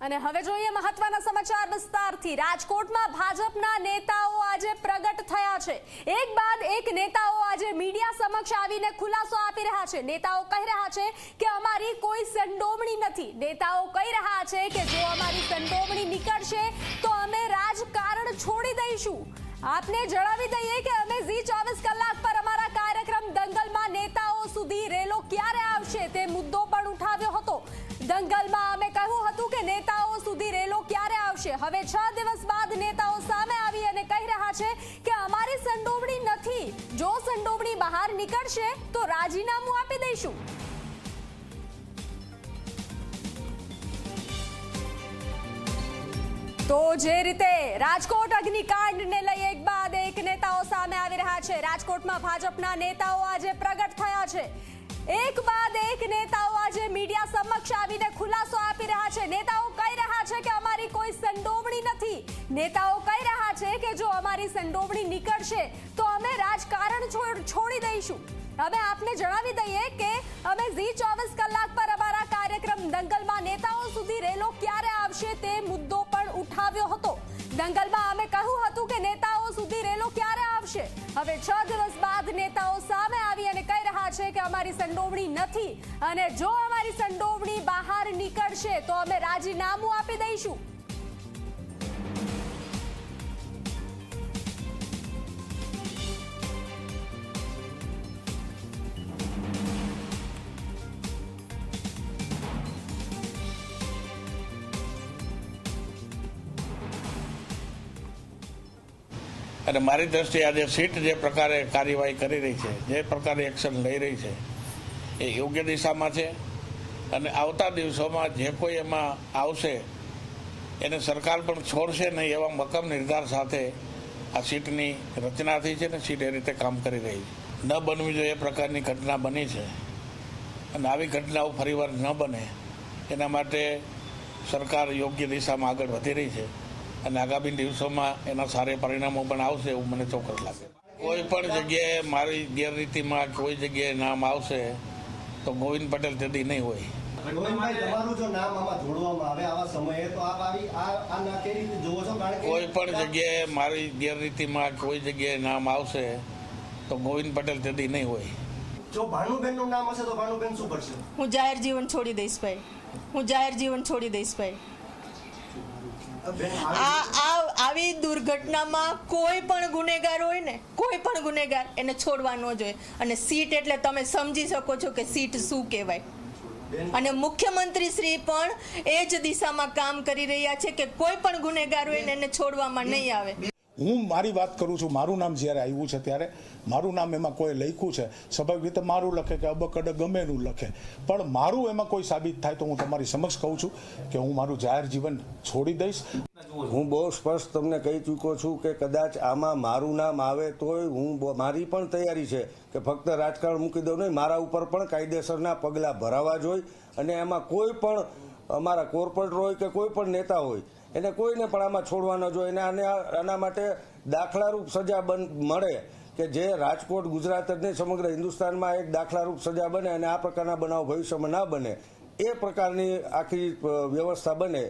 અને હવે જોઈએ મહત્વના સમાચાર વિસ્તારથી। રાજકોટમાં ભાજપના નેતાઓ આજે પ્રગટ થયા છે। એક બાદ એક નેતાઓ આજે મીડિયા સમક્ષ આવીને ખુલાસો આપી રહ્યા છે। નેતાઓ કહી રહ્યા છે કે અમારી કોઈ સંડોવણી નથી। નેતાઓ કહી રહ્યા છે કે જો અમારી સંડોવણી નીકળશે તો અમે રાજકારણ છોડી દઈશું। આપને જણાવી દઈએ કે અમે ઝી 24 કલાક પર અમારા કાર્યક્રમ દંગલમાં નેતાઓ સુધી રેલો ક્યારે આવશે તે મુદ્દો પણ ઉઠાવ્યો હતો। દંગલમાં અમે કહ્યું હતું કે નેતાઓ સુધી રેલો ક્યારે આવશે। હવે 6 દિવસ બાદ નેતાઓ સામે આવી અને કહી રહ્યા છે કે અમારી સંડોવણી નથી। જો સંડોવણી બહાર નીકળશે તો રાજીનામું આપી દઈશું। તો જે રીતે રાજકોટ અગ્નિકાંડને લઈ એક બાદ એક નેતાઓ સામે આવી રહ્યા છે। રાજકોટમાં ભાજપના નેતાઓ આજે પ્રગટ થયા છે। એક બાદ એક નેતાઓ આજે મીડિયા સમક્ષ આવીને ખુલાસો આપી રહ્યા છે। નેતાઓ કહી રહ્યા છે કે અમારી કોઈ સંડોવણી નથી। નેતાઓ કહી રહ્યા છે કે જો અમારી સંડોવણી નીકળશે તો અમે રાજકારણ છોડી દઈશું। હવે આપને જણાવી દઈએ કે અમે ઝી 24 કલાક પર અમારા કાર્યક્રમ દંગલમાં નેતાઓ સુધી રેલો ક્યારે આવશે તે મુદ્દો પણ ઉઠાવ્યો હતો। દંગલમાં અમે કહ્યું હતું કે નેતાઓ સુધી રેલો ક્યારે આવશે। હવે 6 દિવસ બાદ નેતાઓ સામે આવી અને કહી રહ્યા છે કે અમારી સંડોવણી નથી અને જો અમારી સંડોવણી બહાર નીકળશે તો અમે રાજીનામું આપી દઈશું। અને મારી દ્રષ્ટિએ આજે સીટ જે પ્રકારે કાર્યવાહી કરી રહી છે, જે પ્રકારે એક્શન લઈ રહી છે એ યોગ્ય દિશામાં છે। અને આવતા દિવસોમાં જે કોઈ એમાં આવશે એને સરકાર પણ છોડશે નહીં એવા મક્કમ નિર્ધાર સાથે આ સીટની રચના થઈ છે ને સીટ એ રીતે કામ કરી રહી છે। ન બનવી જોઈએ એ પ્રકારની ઘટના બની છે અને આવી ઘટનાઓ ફરીવાર ન બને એના માટે સરકાર યોગ્ય દિશામાં આગળ વધી રહી છે અને આગામી દિવસોમાં એના સારા પરિણામો પણ આવશે એવું મને ચોક્કસ લાગે। કોઈ પણ જગ્યાએ મારી ગેરરીતિમાં કોઈ જગ્યાએ નામ આવશે તો ગોવિંદ પટેલ તેદી નહીં હોય। કોઈ પણ જગ્યાએ મારી ગેરરીતિમાં કોઈ જગ્યાએ નામ આવશે તો ગોવિંદ પટેલ તેદી નહીં હોય। જો ભાનુબેનનું નામ હશે તો ભાનુબેન શું કરશે? હું જાહેર જીવન છોડી દઈશ ભાઈ। હું જાહેર જીવન છોડી દઈશ ભાઈ। આવી દુર્ઘટનામાં કોઈ પણ ગુનેગાર હોય ને, કોઈ પણ ગુનેગાર એને છોડવા ન જોઈએ। અને સીટ એટલે તમે સમજી શકો છો કે સીટ શું કહેવાય। અને મુખ્યમંત્રી શ્રી પણ એ જ દિશામાં કામ કરી રહ્યા છે કે કોઈ પણ ગુનેગાર હોય ને એને છોડવામાં નહીં આવે। હું મારી વાત કરું છું। મારું નામ જ્યારે આવ્યું છે ત્યારે મારું નામ એમાં કોઈ લખ્યું છે, સ્વાભાવિક રીતે મારું લખે કે અબકડ ગમે એનું લખે, પણ મારું એમાં કોઈ સાબિત થાય તો હું તમારી સમક્ષ કહું છું કે હું મારું જાહેર જીવન છોડી દઈશ। હું બહુ સ્પષ્ટ તમને કહી ચૂક્યો છું કે કદાચ આમાં મારું નામ આવે તોય મારી પણ તૈયારી છે કે ફક્ત રાજકારણ મૂકી દઉં નહીં, મારા ઉપર પણ કાયદેસરના પગલાં ભરાવા જોઈએ। અને એમાં કોઈ પણ અમારા કોર્પોરેટર હોય કે કોઈ પણ નેતા હોય એને કોઈને પણ આમાં છોડવા ન જોઈએ। આના માટે દાખલારૂપ સજા મળે કે જે રાજકોટ, ગુજરાત જ નહીં સમગ્ર હિન્દુસ્તાનમાં એક દાખલારૂપ સજા બને અને આ પ્રકારના બનાવ ભવિષ્યમાં ના બને એ પ્રકારની આખી વ્યવસ્થા બને